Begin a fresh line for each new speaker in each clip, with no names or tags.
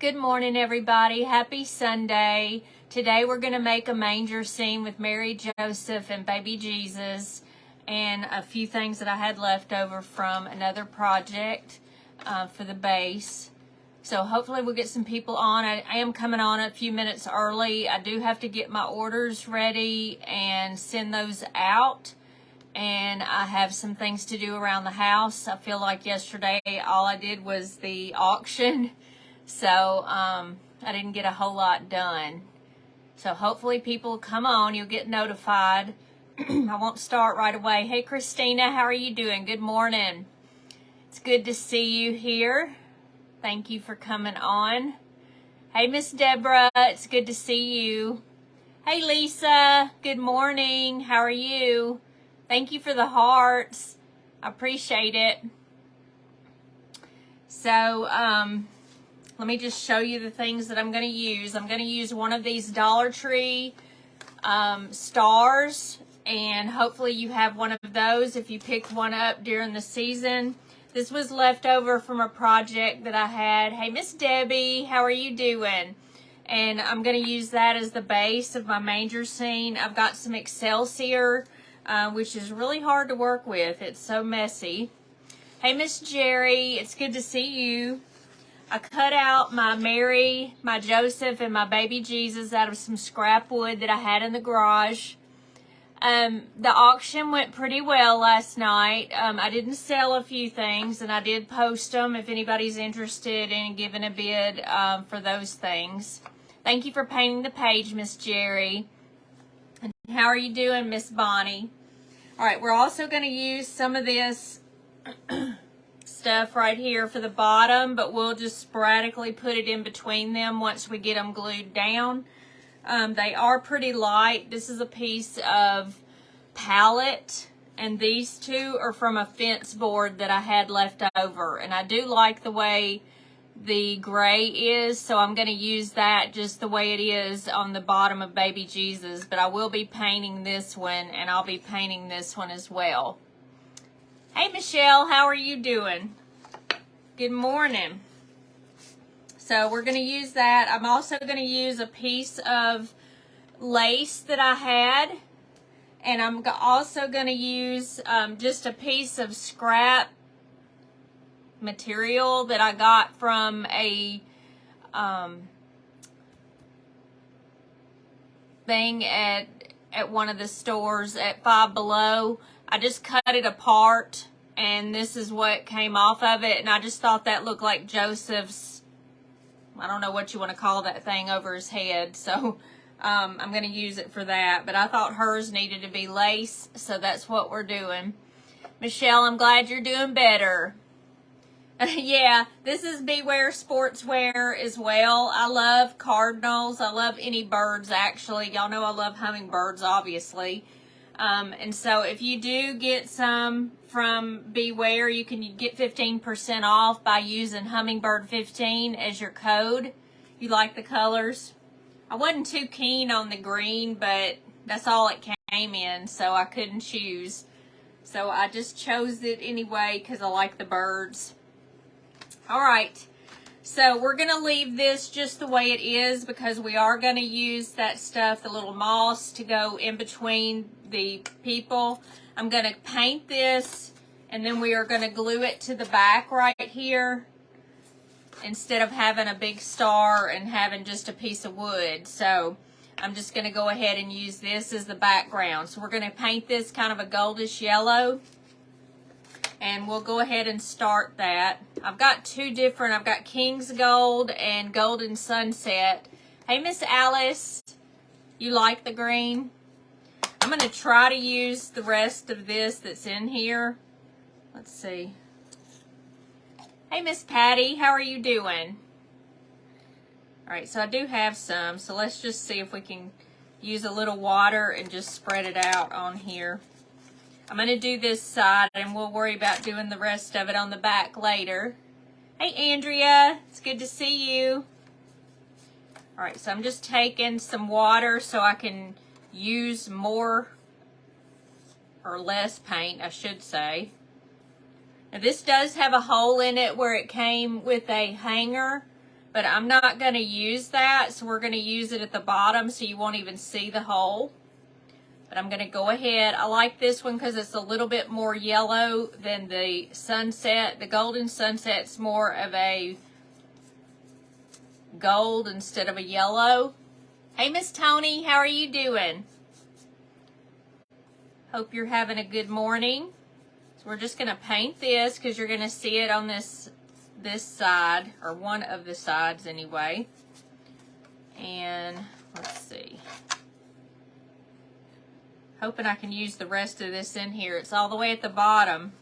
Good morning, everybody. Happy Sunday. Today we're going to make a manger scene with Mary, Joseph, and baby Jesus, and a few things that I had left over from another project for the base. So hopefully we'll get some people on. I am coming on a few minutes early. I do have to get my orders ready and send those out. And I have some things to do around the house. I feel like yesterday all I did was the auction. So I didn't get a whole lot done. So hopefully people come on. You'll get notified. I won't start right away. Hey, Christina, how are you doing? Good morning. It's good to see you here. Thank you for coming on. Hey, Miss Deborah, it's good to see you. Hey, Lisa, good morning. How are you? Thank you for the hearts. I appreciate it. So, let me just show you the things that I'm going to use. I'm going to use one of these Dollar Tree stars, and hopefully you have one of those if you pick one up during the season. This was left over from a project that I had. Hey, Miss Debbie, how are you doing? And I'm going to use that as the base of my manger scene. I've got some Excelsior, which is really hard to work with. It's so messy. Hey, Miss Jerry, it's good to see you. I cut out my Mary, my Joseph, and my baby Jesus out of some scrap wood that I had in the garage. The auction went pretty well last night. I didn't sell a few things, and I did post them if anybody's interested in giving a bid for those things. Thank you for painting the page, Miss Jerry. And how are you doing, Miss Bonnie? All right, we're also going to use some of this stuff right here for the bottom, but we'll just sporadically put it in between them once we get them glued down. They are pretty light. This is a piece of pallet, and these two are from a fence board that I had left over, and I do like the way the gray is, so I'm going to use that just the way it is on the bottom of baby Jesus, but I will be painting this one, and I'll be painting this one as well. Hey, Michelle, how are you doing? Good morning. So we're going to use that. I'm also going to use a piece of lace that I had, and I'm also going to use just a piece of scrap material that I got from a thing at one of the stores at Five Below. I just cut it apart, and this is what came off of it, and I just thought that looked like Joseph's, I don't know what you want to call that thing over his head, so I'm going to use it for that, but I thought hers needed to be lace, so that's what we're doing. Michelle, I'm glad you're doing better. Yeah, this is Beware Sportswear as well. I love cardinals. I love any birds, actually. Y'all know I love hummingbirds, obviously. And so if you do get some from Beware, you can get 15% off by using Hummingbird 15 as your code. You like the colors? I wasn't too keen on the green, but that's all it came in, so I couldn't choose. So I just chose it anyway because I like the birds. All right, so we're going to leave this just the way it is because we are going to use that stuff, the little moss, to go in between the people. I'm going to paint this, and then we are going to glue it to the back right here instead of having a big star and having just a piece of wood. So I'm just going to go ahead and use this as the background. So we're going to paint this kind of a goldish yellow, and we'll go ahead and start that. I've got two different, I've got King's Gold and Golden Sunset. Hey, Miss Alice, you like the green? I'm going to try to use the rest of this that's in here. Let's see. Hey, Miss Patty, how are you doing? All right, so I do have some, so let's just see if we can use a little water and just spread it out on here. I'm going to do this side, and we'll worry about doing the rest of it on the back later. Hey, Andrea, it's good to see you. All right, so I'm just taking some water so I can use more or less paint, I should say. Now, this does have a hole in it where it came with a hanger, but I'm not going to use that, so we're going to use it at the bottom so you won't even see the hole. But I'm going to go ahead. I like this one because it's a little bit more yellow than the sunset. The golden sunset's more of a gold instead of a yellow. Hey, Miss Tony, how are you doing? Hope you're having a good morning. So we're just going to paint this because you're going to see it on this side, or one of the sides anyway. And let's see. Hoping I can use the rest of this in here. It's all the way at the bottom,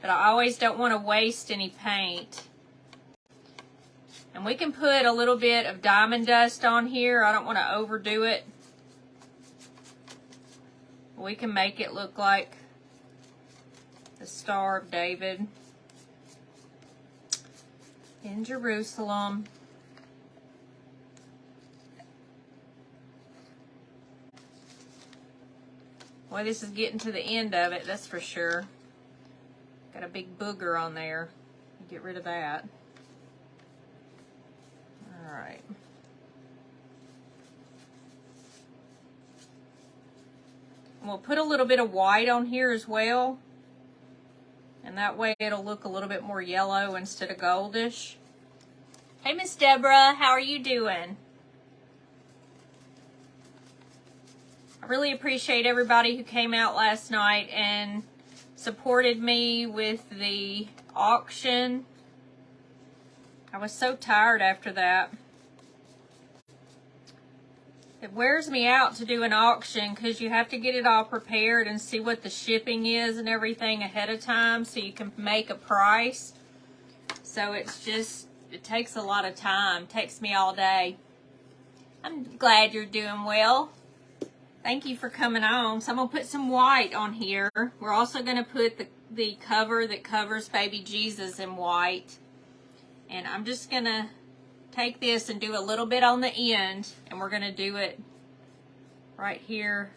but I always don't want to waste any paint. And we can put a little bit of diamond dust on here. I don't want to overdo it. We can make it look like the Star of David in Jerusalem. Boy, this is getting to the end of it, that's for sure. Got a big booger on there. Get rid of that. All right. And we'll put a little bit of white on here as well. And that way it'll look a little bit more yellow instead of goldish. Hey, Miss Deborah, how are you doing? I really appreciate everybody who came out last night and supported me with the auction. I was so tired after that. It wears me out to do an auction because you have to get it all prepared and see what the shipping is and everything ahead of time so you can make a price. So it's just, it takes a lot of time. It takes me all day. I'm glad you're doing well. Thank you for coming on. So I'm going to put some white on here. We're also going to put the cover that covers baby Jesus in white. And I'm just going to take this and do a little bit on the end. And we're going to do it right here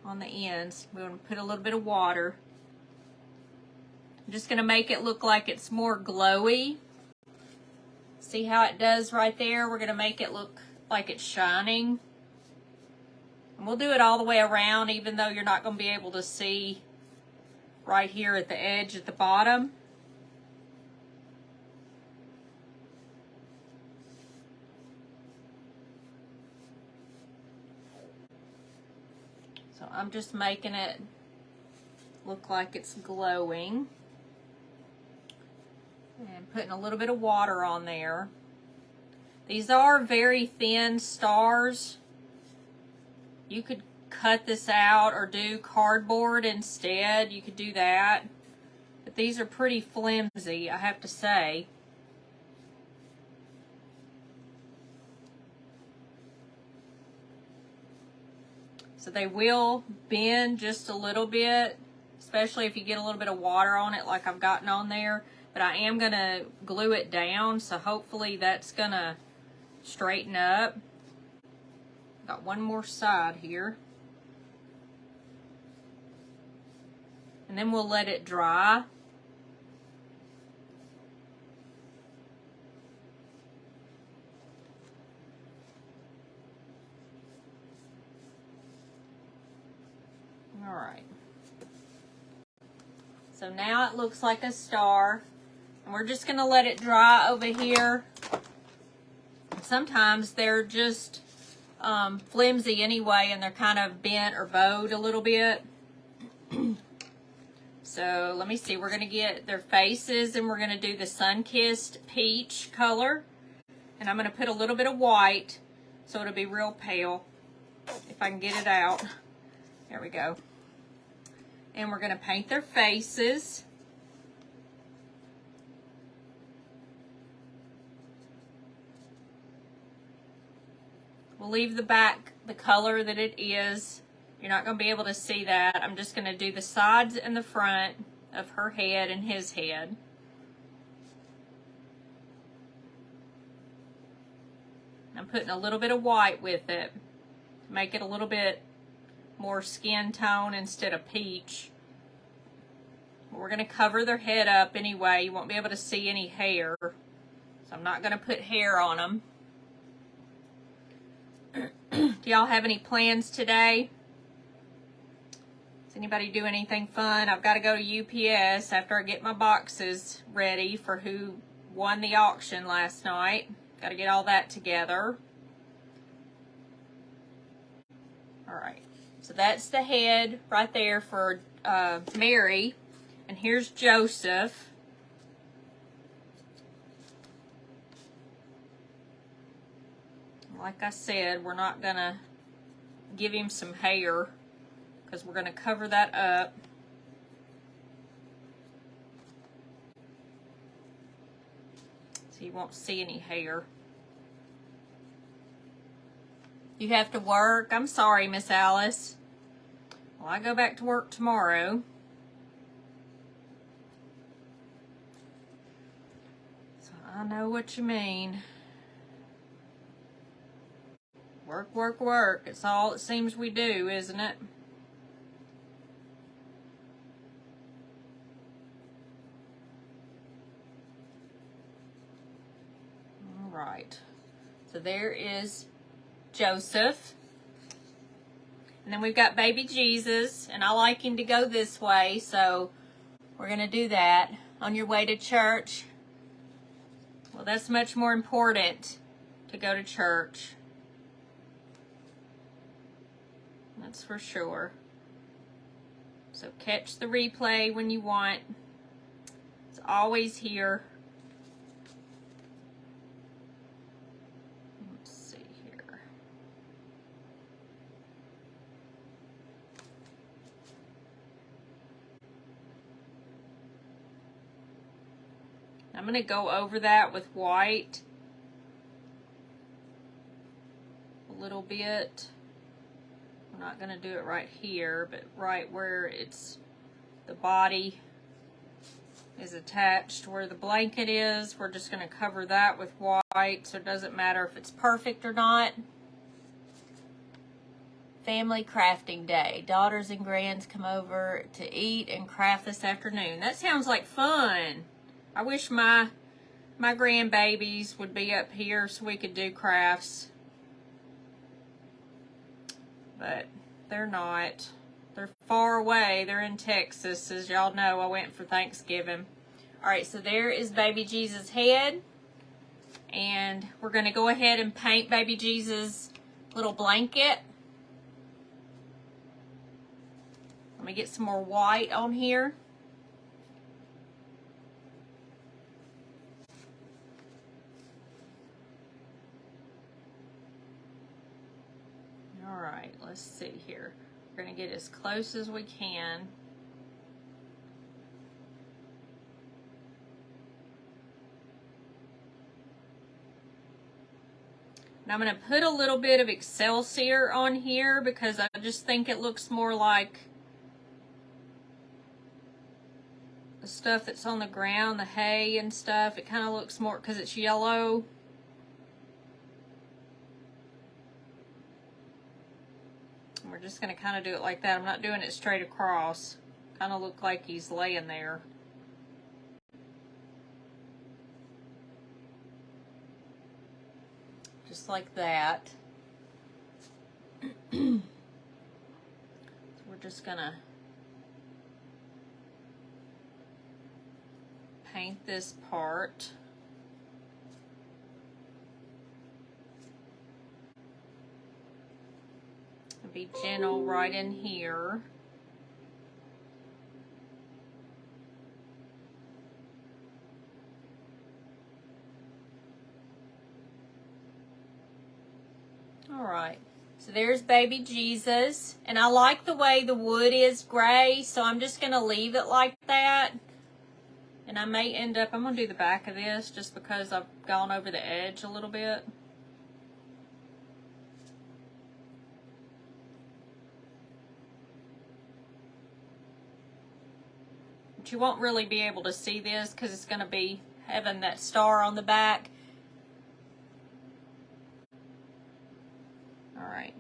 on the ends. We're going to put a little bit of water. I'm just going to make it look like it's more glowy. See how it does right there? We're going to make it look like it's shining. And we'll do it all the way around, even though you're not going to be able to see right here at the edge at the bottom. So I'm just making it look like it's glowing. And putting a little bit of water on there. These are very thin stars. You could cut this out or do cardboard instead. You could do that. But these are pretty flimsy, I have to say. So they will bend just a little bit, especially if you get a little bit of water on it like I've gotten on there. But I am going to glue it down, so hopefully that's going to straighten up. Got one more side here. And then we'll let it dry. All right. So now it looks like a star. And we're just going to let it dry over here. Sometimes they're just flimsy anyway, and they're kind of bent or bowed a little bit. So let me see, we're going to get their faces, and we're going to do the sun-kissed peach color. And I'm going to put a little bit of white so it'll be real pale, if I can get it out. There we go. And we're going to paint their faces. We'll leave the back the color that it is. You're not going to be able to see that. I'm just going to do the sides and the front of her head and his head. I'm putting a little bit of white with it to make it a little bit more skin tone instead of peach. We're going to cover their head up anyway. You won't be able to see any hair. So I'm not going to put hair on them. Do y'all have any plans today? Does anybody do anything fun? I've got to go to UPS after I get my boxes ready for who won the auction last night. Got to get all that together. All right. So that's the head right there for Mary. And here's Joseph. Like I said, we're not going to give him some hair because we're going to cover that up. So you won't see any hair. You have to work? I'm sorry, Miss Alice. Well, I go back to work tomorrow. So I know what you mean. Work, work, work. It's all it seems we do, isn't it? All right. So there is Joseph. And then we've got baby Jesus. And I like him to go this way, so we're going to do that. On your way to church. Well, that's much more important to go to church. That's for sure. So catch the replay when you want. It's always here. Let's see here. I'm going to go over that with white a little bit. I'm not going to do it right here, but right where it's the body is attached, where the blanket is, we're just going to cover that with white, so it doesn't matter if it's perfect or not. Family crafting day. Daughters and grands come over to eat and craft this afternoon. That sounds like fun. I wish my grandbabies would be up here so we could do crafts. But they're not. They're far away. They're in Texas. As y'all know, I went for Thanksgiving. All right, so there is baby Jesus' head. And we're going to go ahead and paint baby Jesus' little blanket. Let me get some more white on here. All right, let's see here. We're going to get as close as we can. And I'm going to put a little bit of Excelsior on here because I just think it looks more like the stuff that's on the ground, the hay and stuff. It kind of looks more, because it's yellow. We're just going to kind of do it like that. I'm not doing it straight across. Kind of look like he's laying there. Just like that. So we're just going to paint this part. Be gentle right in here. All right, so there's baby Jesus, and I like the way the wood is gray, so I'm just going to leave it like that. And I may end up, I'm going to do the back of this just because I've gone over the edge a little bit. You won't really be able to see this because it's going to be having that star on the back. All right,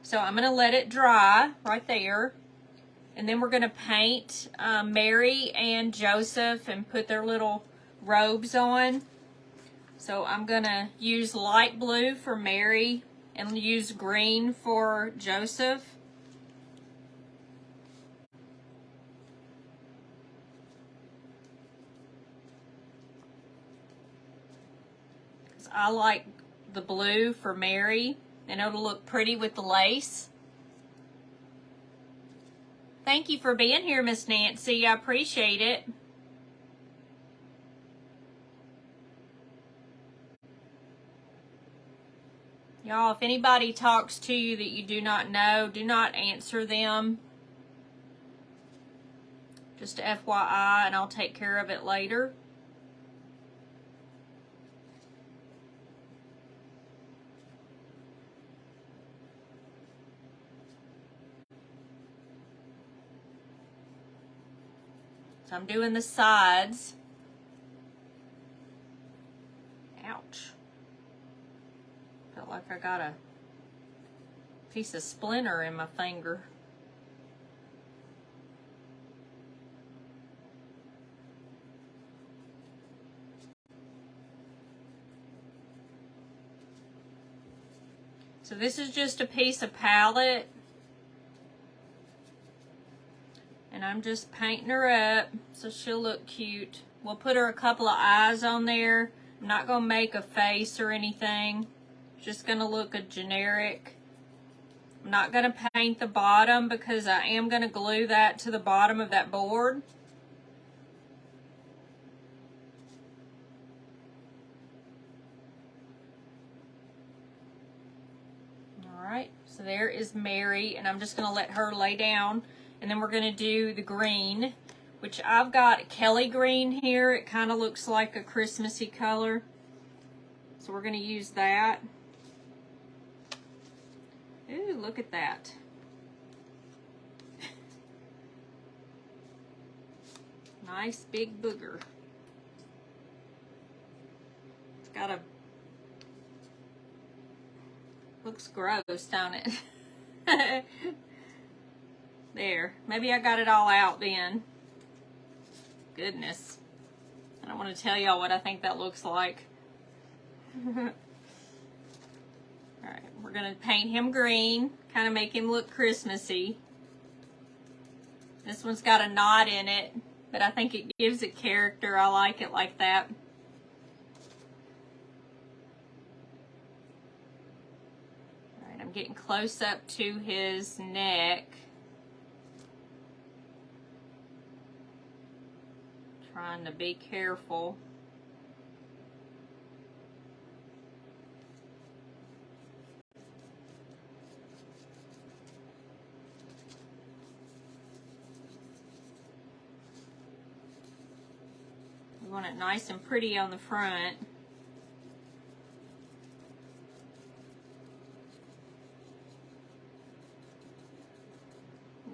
so I'm going to let it dry right there, and then we're going to paint Mary and Joseph and put their little robes on. So I'm gonna use light blue for Mary and use green for Joseph. I like the blue for Mary, and it'll look pretty with the lace. Thank you for being here, Miss Nancy. I appreciate it. Y'all, if anybody talks to you that you do not know, do not answer them. Just FYI, and I'll take care of it later. So I'm doing the sides. Ouch. Felt like I got a piece of splinter in my finger. So this is just a piece of palette. And I'm just painting her up so she'll look cute. We'll put her a couple of eyes on there. I'm not going to make a face or anything. Just going to look a generic. I'm not going to paint the bottom because I am going to glue that to the bottom of that board. Alright, so there is Mary, and I'm just going to let her lay down. And then we're going to do the green, which I've got Kelly green here. It kind of looks like a Christmassy color. So we're going to use that. Ooh, look at that. Nice big booger. It's got a... Looks gross, don't it? There. Maybe I got it all out then. Goodness. I don't want to tell y'all what I think that looks like. Alright, we're going to paint him green. Kind of make him look Christmassy. This one's got a knot in it, but I think it gives it character. I like it like that. Alright, I'm getting close up to his neck. Trying to be careful. We want it nice and pretty on the front.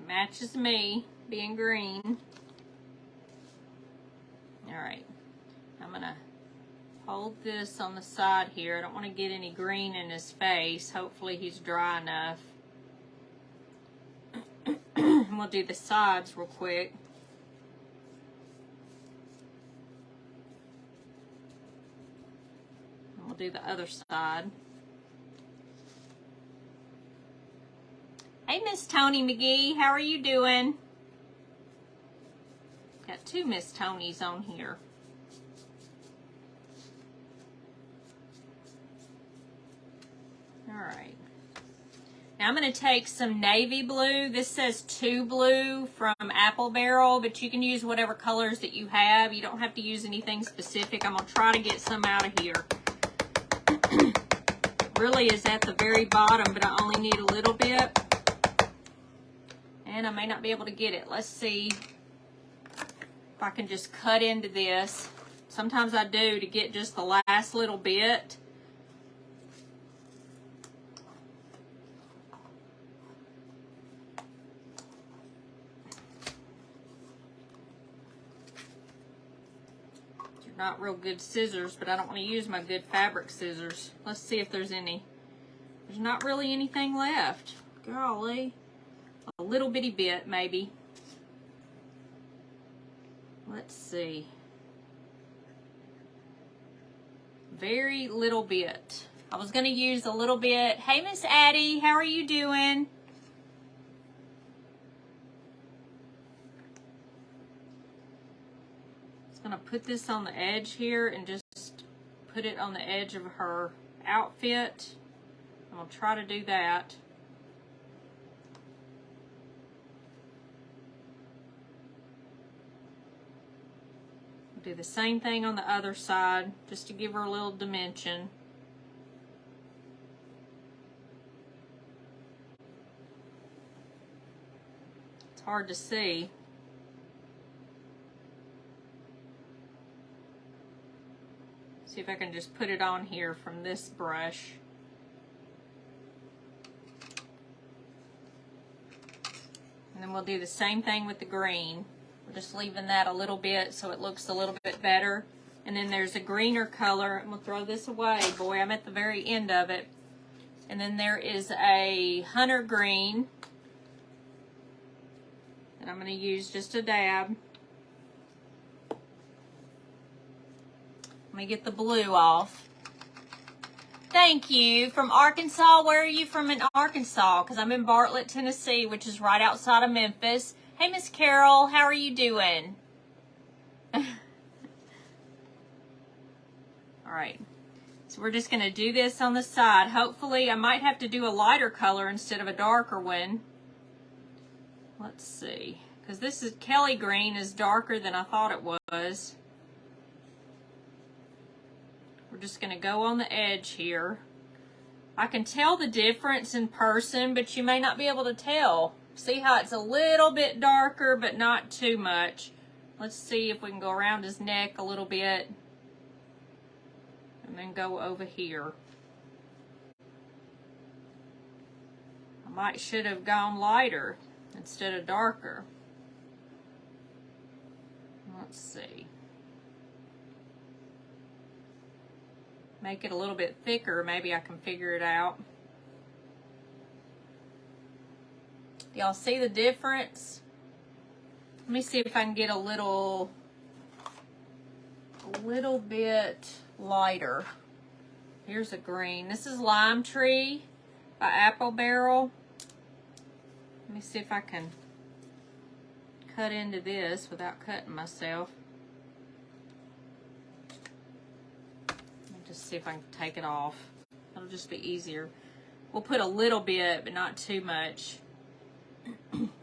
Matches me, being green. Alright, I'm going to hold this on the side here. I don't want to get any green in his face. Hopefully he's dry enough. We'll do the sides real quick. And we'll do the other side. Hey, Miss Tony McGee, how are you doing? Got two Miss Tonys on here. Alright. Now I'm going to take some navy blue. This says 2 blue from Apple Barrel, but you can use whatever colors that you have. You don't have to use anything specific. I'm going to try to get some out of here. Really is at the very bottom, but I only need a little bit. And I may not be able to get it. Let's see if I can just cut into this. Sometimes I do to get just the last little bit. They're not real good scissors, but I don't want to use my good fabric scissors. Let's see if there's any. There's not really anything left. Golly. A little bitty bit, maybe. Let's see. Very little bit. I was going to use a little bit. Hey, Miss Addie, how are you doing? Just going to put this on the edge here and just put it on the edge of her outfit. I'm going to try to do that. Do the same thing on the other side just to give her a little dimension. It's hard to see. See if I can just put it on here from this brush. And then we'll do the same thing with the green. We're just leaving that a little bit so it looks a little bit better. And then there's a greener color. I'm going to throw this away. Boy, I'm at the very end of it. And then there is a hunter green. And I'm going to use just a dab. Let me get the blue off. Thank you. From Arkansas. Where are you from in Arkansas? Because I'm in Bartlett, Tennessee, which is right outside of Memphis. Hey, Miss Carol, how are you doing? All right, so we're just going to do this on the side. Hopefully, I might have to do a lighter color instead of a darker one. Let's see, because this is Kelly green is darker than I thought it was. We're just going to go on the edge here. I can tell the difference in person, but you may not be able to tell. See how it's a little bit darker, but not too much. Let's see if we can go around his neck a little bit. And then go over here. Should have gone lighter instead of darker. Let's see. Make it a little bit thicker. Maybe I can figure it out. Y'all see the difference? Let me see if I can get a little bit lighter. Here's a green. This is Lime Tree by Apple Barrel. Let me see if I can cut into this without cutting myself. Let me just see if I can take it off. It'll just be easier. We'll put a little bit, but not too much,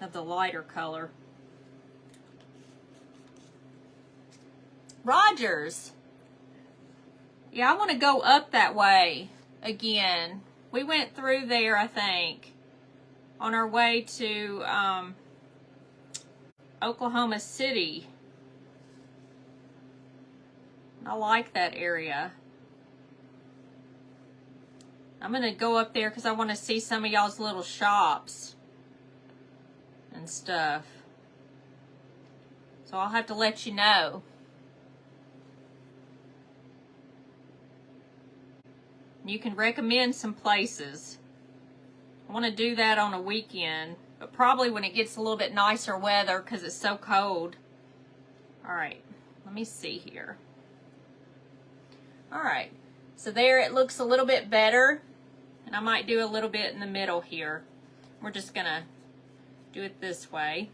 of the lighter color. Rogers. Yeah, I want to go up that way again. We went through there, I think, on our way to Oklahoma City. I like that area. I'm going to go up there because I want to see some of y'all's little shops and stuff. So I'll have to let you know. You can recommend some places. I want to do that on a weekend, but probably when it gets a little bit nicer weather because it's so cold. All right, let me see here. All right, so there it looks a little bit better, and I might do a little bit in the middle here. We're just gonna do it this way,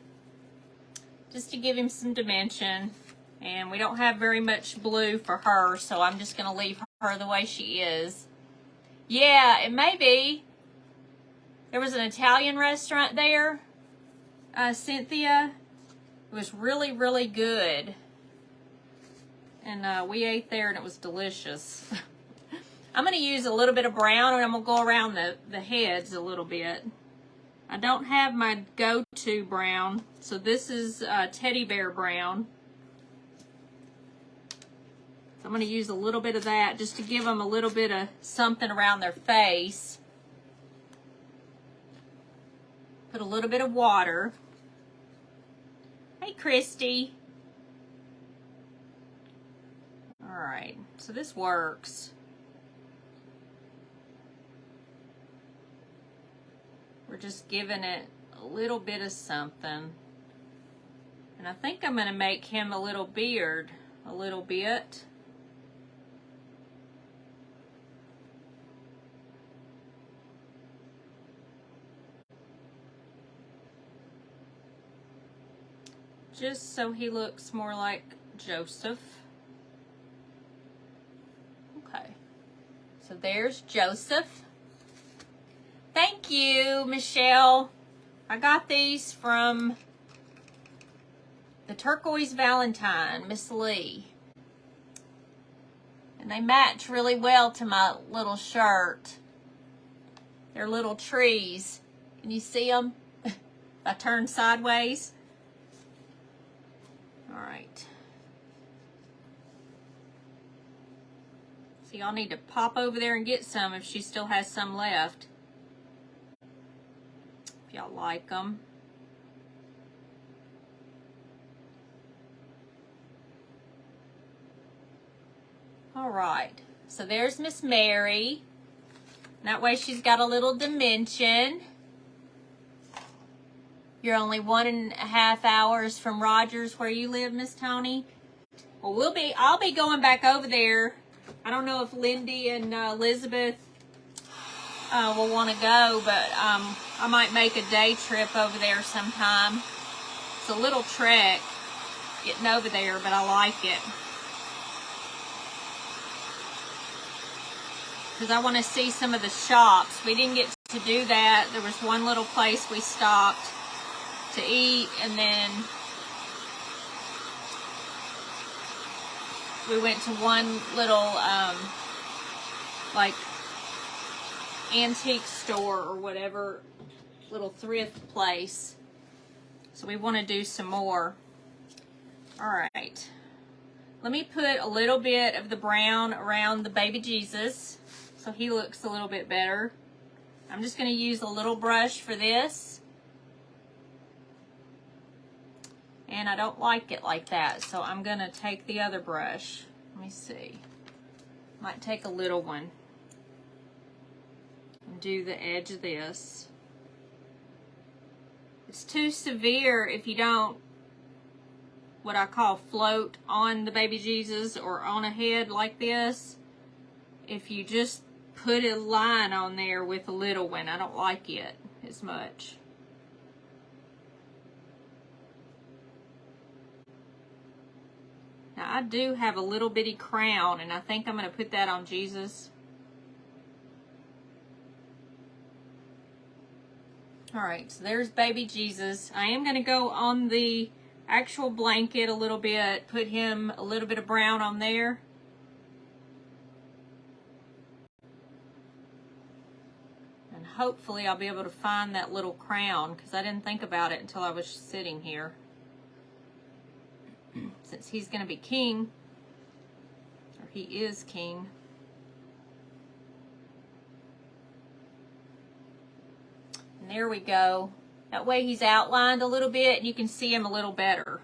just to give him some dimension. And we don't have very much blue for her, so I'm just gonna leave her the way she is. Yeah, it may be. There was an Italian restaurant there, Cynthia. It was really, really good. And we ate there and it was delicious. I'm going to use a little bit of brown and I'm going to go around the heads a little bit. I don't have my go-to brown, so this is teddy bear brown. So I'm going to use a little bit of that just to give them a little bit of something around their face. Put a little bit of water. Hey, Christy. All right, so this works. We're just giving it a little bit of something. And I think I'm going to make him a little beard a little bit. just so he looks more like Joseph. Okay, so there's Joseph. Thank you, Michelle. I got these from the Turquoise Valentine, Miss Lee. And they match really well to my little shirt. They're little trees. Can you see them? If I turn sideways. All right. So y'all need to pop over there and get some if she still has some left. If y'all like them. All right. So there's Miss Mary. That way she's got a little dimension. You're only 1.5 hours from Rogers where you live, Miss Tony. Well, I'll be going back over there. I don't know if Lindy and Elizabeth will want to go, but I might make a day trip over there sometime. It's a little trek getting over there, but I like it. Because I want to see some of the shops. We didn't get to do that. There was one little place we stopped to eat, and then we went to one little like antique store or whatever, little thrift place. So we want to do some more. All right, let me put a little bit of the brown around the baby Jesus so he looks a little bit better. I'm just going to use a little brush for this. And I don't like it like that, so I'm going to take the other brush. Let me see. Might take a little one and do the edge of this. It's too severe if you don't, what I call, float on the baby Jesus or on a head like this. If you just put a line on there with a little one, I don't like it as much. Now, I do have a little bitty crown, and I think I'm going to put that on Jesus. All right, so there's baby Jesus. I am going to go on the actual blanket a little bit, put him a little bit of brown on there. And hopefully I'll be able to find that little crown, because I didn't think about it until I was sitting here. Since he's going to be king, or he is king. And there we go. That way he's outlined a little bit and you can see him a little better.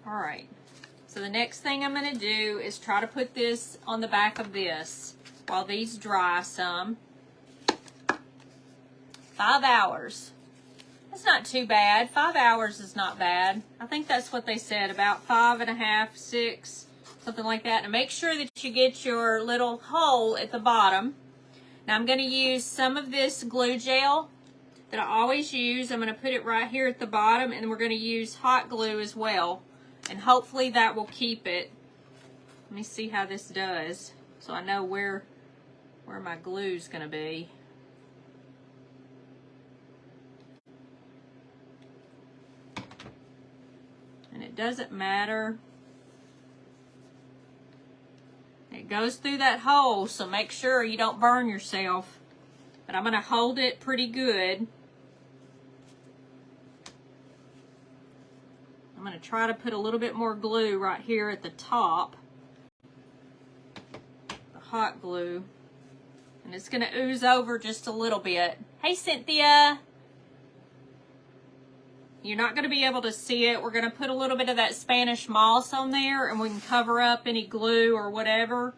All right. So the next thing I'm going to do is try to put this on the back of this while these dry some. 5 hours. That's not too bad. 5 hours is not bad. I think that's what they said, about 5.5, 6, something like that. And make sure that you get your little hole at the bottom. Now I'm going to use some of this glue gel that I always use. I'm going to put it right here at the bottom, and we're going to use hot glue as well. And hopefully that will keep it. Let me see how this does, so I know where my glue is going to be. And it doesn't matter. It goes through that hole, so make sure you don't burn yourself. But I'm going to hold it pretty good. I'm going to try to put a little bit more glue right here at the top. The hot glue. And it's going to ooze over just a little bit. Hey, Cynthia. You're not going to be able to see it. We're going to put a little bit of that Spanish moss on there, and we can cover up any glue or whatever.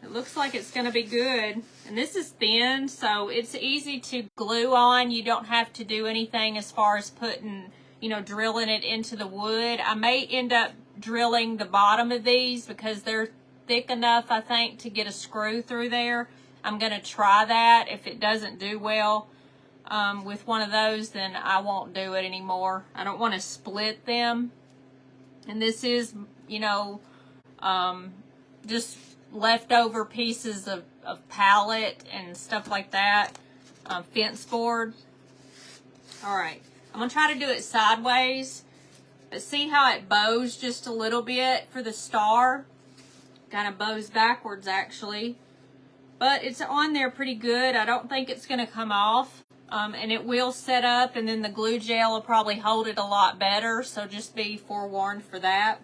It looks like it's going to be good. And this is thin, so it's easy to glue on. You don't have to do anything as far as putting, drilling it into the wood. I may end up drilling the bottom of these because they're thick enough, I think, to get a screw through there. I'm going to try that. If it doesn't do well, with one of those, then I won't do it anymore. I don't want to split them. And this is, you know, just leftover pieces of pallet and stuff like that, fence board. All right, I'm gonna try to do it sideways, but see how it bows just a little bit for the star? Kind of bows backwards actually, but it's on there pretty good. I don't think it's gonna come off, and it will set up, and then the glue gel will probably hold it a lot better, so just be forewarned for that.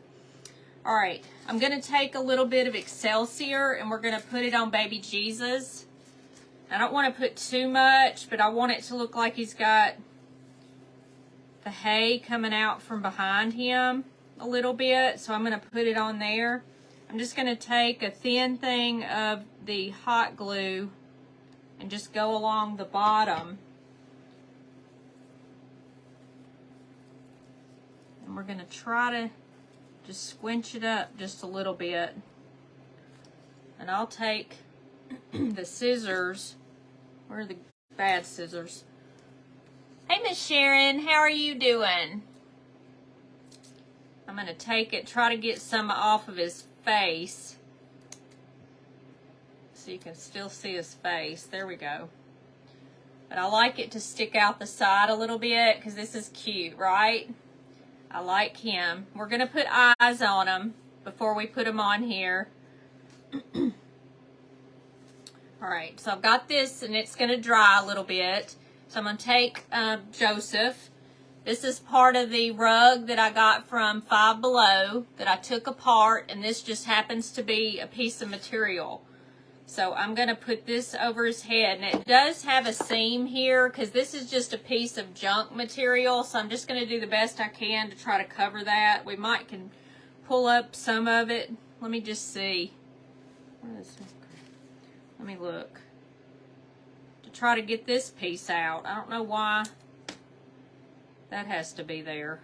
All right, I'm gonna take a little bit of Excelsior and we're gonna put it on baby Jesus. I don't want to put too much, but I want it to look like he's got the hay coming out from behind him a little bit, so I'm gonna put it on there. I'm just gonna take a thin thing of the hot glue and just go along the bottom. And we're gonna try to just squinch it up just a little bit. And I'll take the scissors. Where are the bad scissors? Hey, Miss Sharon, how are you doing? I'm going to take it, try to get some off of his face. So you can still see his face. There we go. But I like it to stick out the side a little bit because this is cute, right? I like him. We're going to put eyes on him before we put him on here. All right, so I've got this and it's going to dry a little bit. So I'm going to take Joseph. This is part of the rug that I got from Five Below that I took apart, and this just happens to be a piece of material. So I'm going to put this over his head, and it does have a seam here because this is just a piece of junk material, so I'm just going to do the best I can to try to cover that. We might can pull up some of it. Let me just see. Where is it? Let me look. To try to get this piece out. I don't know why that has to be there.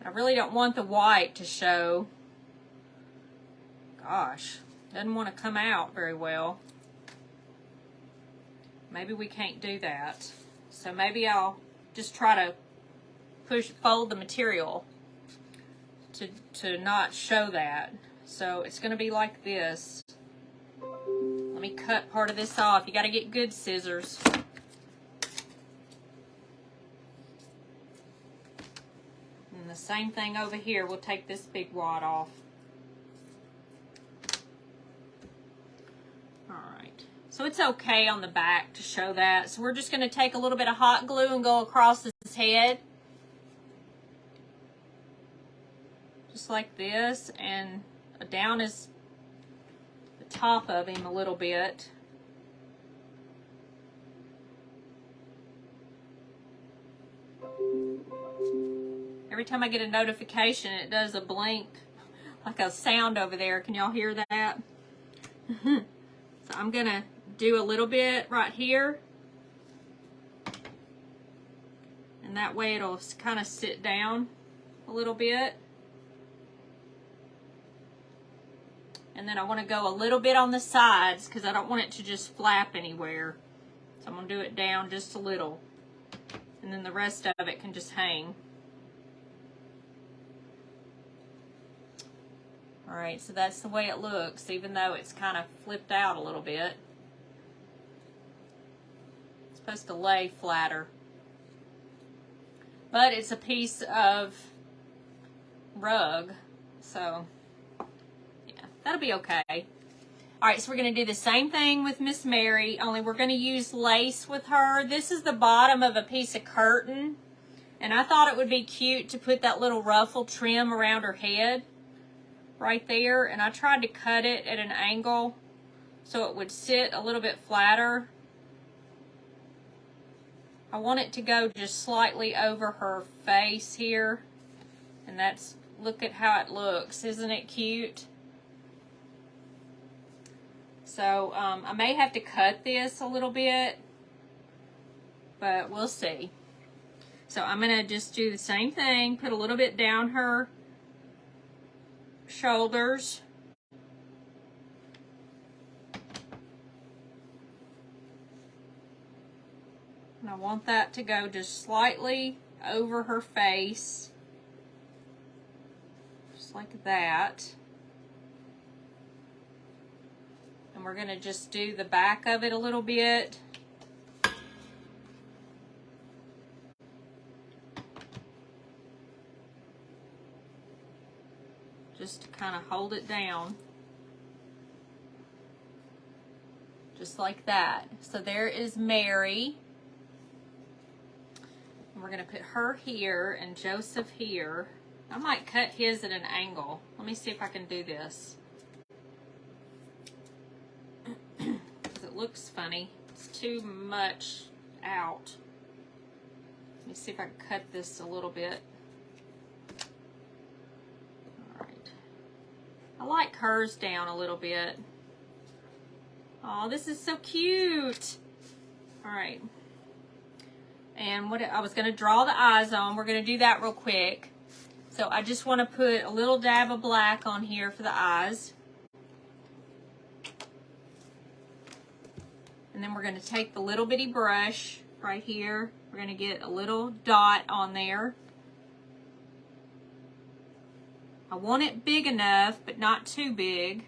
I really don't want the white to show. Gosh, doesn't want to come out very well. Maybe we can't do that. So maybe I'll just try to fold the material to not show that. So it's going to be like this. Let me cut part of this off. You got to get good scissors. And the same thing over here. We'll take this big wad off. Alright, so it's okay on the back to show that. So we're just going to take a little bit of hot glue and go across his head. Just like this, and down his the top of him a little bit. Every time I get a notification, it does a blink, like a sound over there. Can y'all hear that? So I'm going to do a little bit right here. And that way it'll kind of sit down a little bit. And then I want to go a little bit on the sides because I don't want it to just flap anywhere. So I'm going to do it down just a little. And then the rest of it can just hang. Alright, so that's the way it looks, even though it's kind of flipped out a little bit. It's supposed to lay flatter. But it's a piece of rug, so yeah, that'll be okay. Alright, so we're going to do the same thing with Miss Mary, only we're going to use lace with her. This is the bottom of a piece of curtain, and I thought it would be cute to put that little ruffle trim around her head. Right there, and I tried to cut it at an angle so it would sit a little bit flatter. I want it to go just slightly over her face here, and that's, look at how it looks. Isn't it cute? So I may have to cut this a little bit, but we'll see. So I'm gonna just do the same thing, put a little bit down her shoulders, And I want that to go just slightly over her face. Just like that. And we're going to just do the back of it a little bit. Just to kind of hold it down. Just like that. So there is Mary. And we're going to put her here and Joseph here. I might cut his at an angle. Let me see if I can do this. Because it looks funny. It's too much out. Let me see if I can cut this a little bit. Alright. I like hers down a little bit. Oh, this is so cute. Alright. And what I was going to draw the eyes on. We're going to do that real quick. So I just want to put a little dab of black on here for the eyes. And then we're going to take the little bitty brush right here. We're going to get a little dot on there. I want it big enough, but not too big.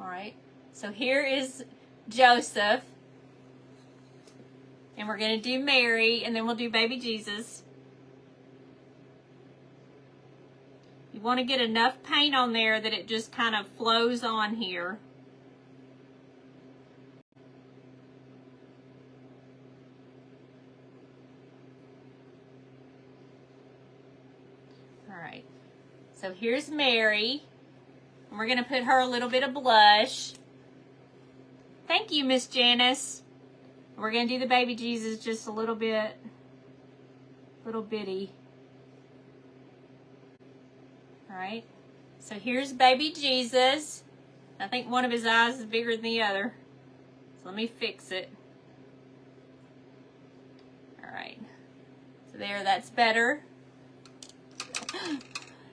All right, so here is Joseph. And we're going to do Mary, and then we'll do baby Jesus. You want to get enough paint on there that it just kind of flows on here. All right, so here's Mary. And we're going to put her a little bit of blush. Thank you, Miss Janice. We're going to do the baby Jesus just a little bit. Little bitty. Alright. So here's baby Jesus. I think one of his eyes is bigger than the other. So let me fix it. Alright. So there, that's better.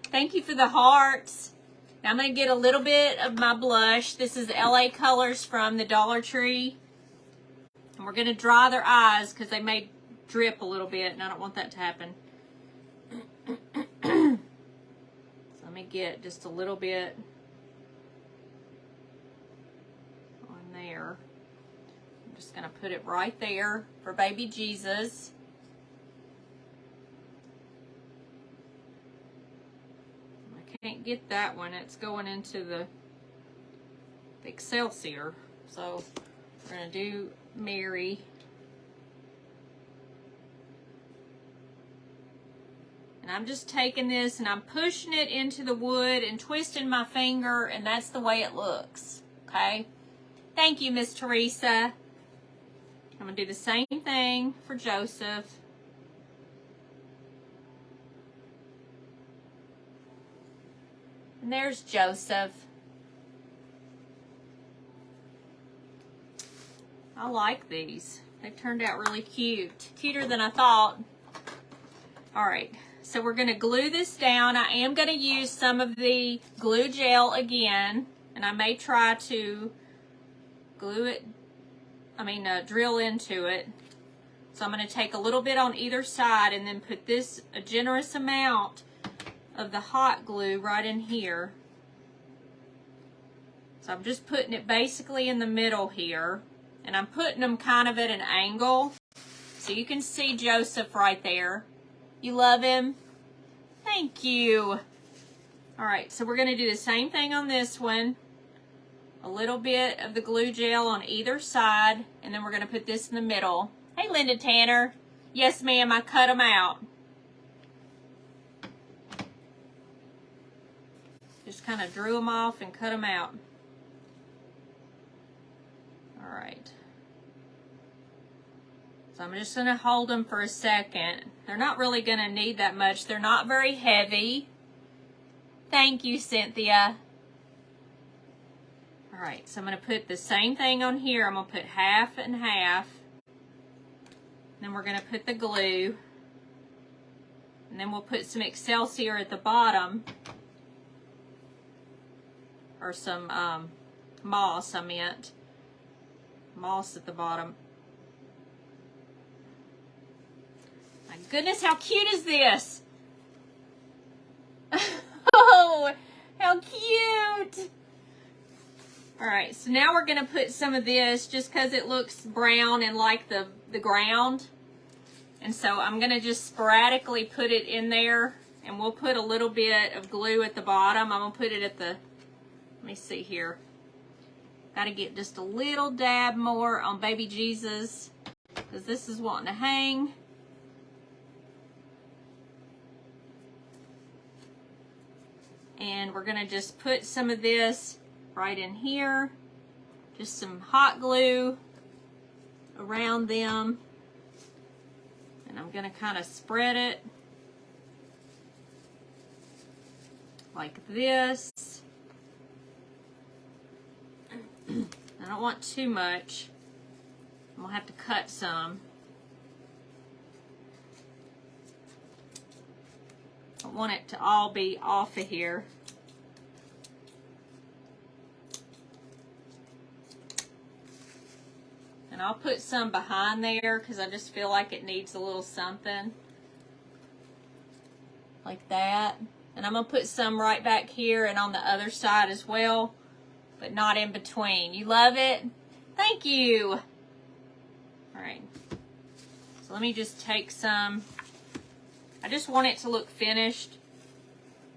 Thank you for the hearts. Now I'm going to get a little bit of my blush. This is LA Colors from the Dollar Tree. And we're going to dry their eyes because they may drip a little bit and I don't want that to happen. So let me get just a little bit on there. I'm just going to put it right there for baby Jesus. Can't get that one. It's going into the Excelsior. So we're going to do Mary. And I'm just taking this and I'm pushing it into the wood and twisting my finger, and that's the way it looks. Okay? Thank you, Miss Teresa. I'm going to do the same thing for Joseph. And there's Joseph. I like these. They've turned out really cute. Cuter than I thought. Alright, so we're going to glue this down. I am going to use some of the glue gel again. And I may try to glue it, drill into it. So I'm going to take a little bit on either side and then put this, a generous amount of the hot glue right in here. So I'm just putting it basically in the middle here, and I'm putting them kind of at an angle so you can see Joseph right there. You love him? Thank you. Alright, so we're going to do the same thing on this one. A little bit of the glue gel on either side, and then we're going to put this in the middle. Hey, Linda Tanner. Yes, ma'am, I cut them out. Just kind of drew them off and cut them out. All right. So I'm just going to hold them for a second. They're not really going to need that much. They're not very heavy. Thank you, Cynthia. All right, so I'm going to put the same thing on here. I'm going to put half and half. Then we're going to put the glue. And then we'll put some Excelsior at the bottom. Or some moss, I meant. Moss at the bottom. My goodness, how cute is this? Oh, how cute! Alright, so now we're going to put some of this just because it looks brown and like the ground. And so I'm going to just sporadically put it in there. And we'll put a little bit of glue at the bottom. I'm going to put it at the... Let me see here. Got to get just a little dab more on baby Jesus. Because this is wanting to hang. And we're going to just put some of this right in here. Just some hot glue around them. And I'm going to kind of spread it like this. I don't want too much. I'm going to have to cut some. I want it to all be off of here. And I'll put some behind there because I just feel like it needs a little something. Like that. And I'm going to put some right back here and on the other side as well. But not in between. You love it? Thank you. Alright. So let me just take some. I just want it to look finished.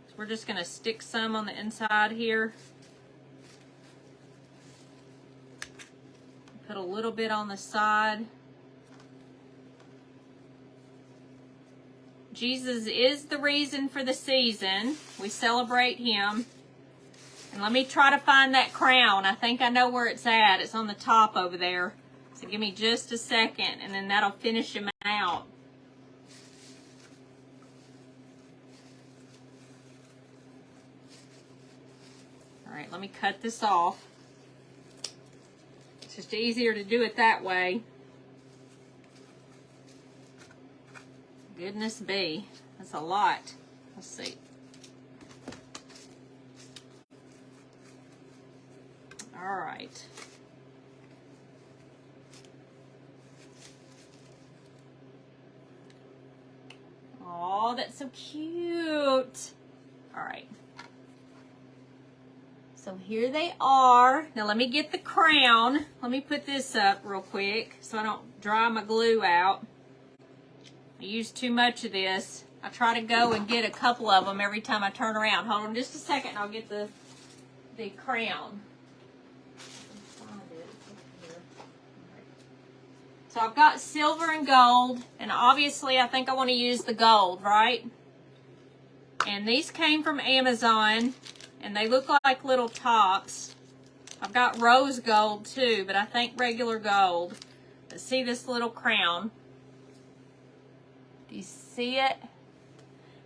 So we're just going to stick some on the inside here. Put a little bit on the side. Jesus is the reason for the season. We celebrate him. And let me try to find that crown. I think I know where it's at. It's on the top over there. So give me just a second and then that'll finish him out. Alright, let me cut this off. It's just easier to do it that way. Goodness be. That's a lot. Let's see. Alright. Oh, that's so cute. Alright. So here they are. Now let me get the crown. Let me put this up real quick so I don't dry my glue out. I use too much of this. I try to go and get a couple of them every time I turn around. Hold on just a second and I'll get the crown. So I've got silver and gold, and obviously I think I want to use the gold, right? And these came from Amazon, and they look like little tops. I've got rose gold too, but I think regular gold. But see this little crown? Do you see it?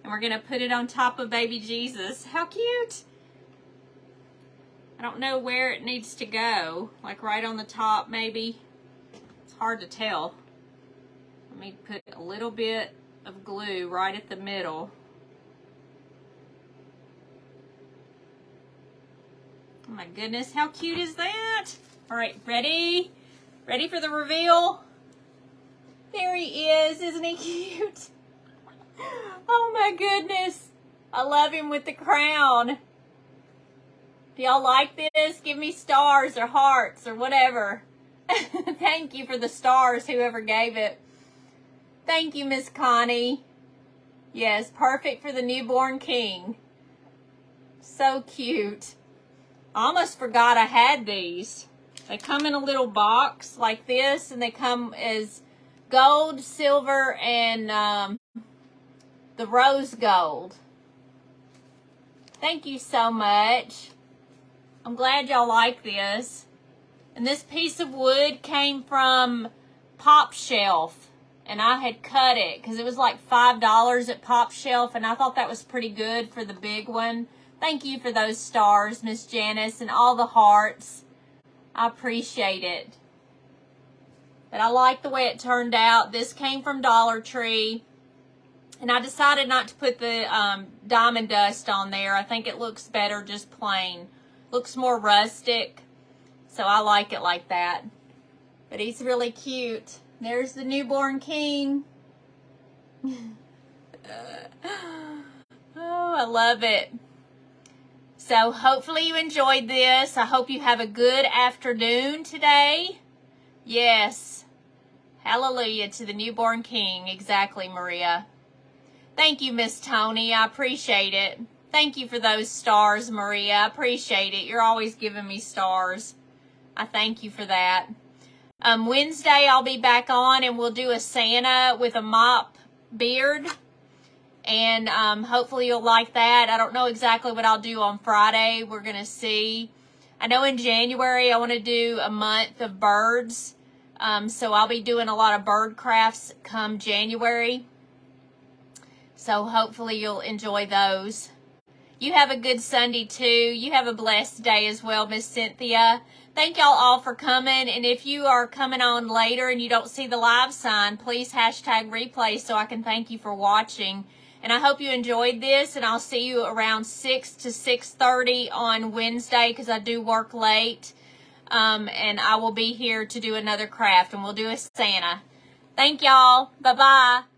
And we're going to put it on top of baby Jesus. How cute! I don't know where it needs to go. Like right on the top maybe. It's hard to tell. Let me put a little bit of glue right at the middle. Oh my goodness, how cute is that? All right, ready? Ready for the reveal? There he is, isn't he cute? Oh my goodness. I love him with the crown. Do y'all like this? Give me stars or hearts or whatever. Thank you for the stars, whoever gave it. Thank you, Miss Connie. Yes, perfect for the newborn king. So cute. I almost forgot I had these. They come in a little box like this, and they come as gold, silver, and the rose gold. Thank you so much. I'm glad y'all like this. And this piece of wood came from Pop Shelf. And I had cut it because it was like $5 at Pop Shelf. And I thought that was pretty good for the big one. Thank you for those stars, Miss Janice, and all the hearts. I appreciate it. But I like the way it turned out. This came from Dollar Tree. And I decided not to put the diamond dust on there. I think it looks better just plain. Looks more rustic. So I like it like that. But he's really cute. There's the newborn king. Oh, I love it. So hopefully you enjoyed this. I hope you have a good afternoon today. Yes. Hallelujah to the newborn king. Exactly, Maria. Thank you, Miss Tony. I appreciate it. Thank you for those stars, Maria. I appreciate it. You're always giving me stars. I thank you for that. Wednesday, I'll be back on and we'll do a Santa with a mop beard. And hopefully you'll like that. I don't know exactly what I'll do on Friday. We're going to see. I know in January I want to do a month of birds. So I'll be doing a lot of bird crafts come January. So hopefully you'll enjoy those. You have a good Sunday too. You have a blessed day as well, Miss Cynthia. Thank y'all all for coming. And if you are coming on later and you don't see the live sign, please hashtag replay so I can thank you for watching. And I hope you enjoyed this, and I'll see you around 6 to 6:30 on Wednesday because I do work late. And I will be here to do another craft, and we'll do a Santa. Thank y'all. Bye-bye.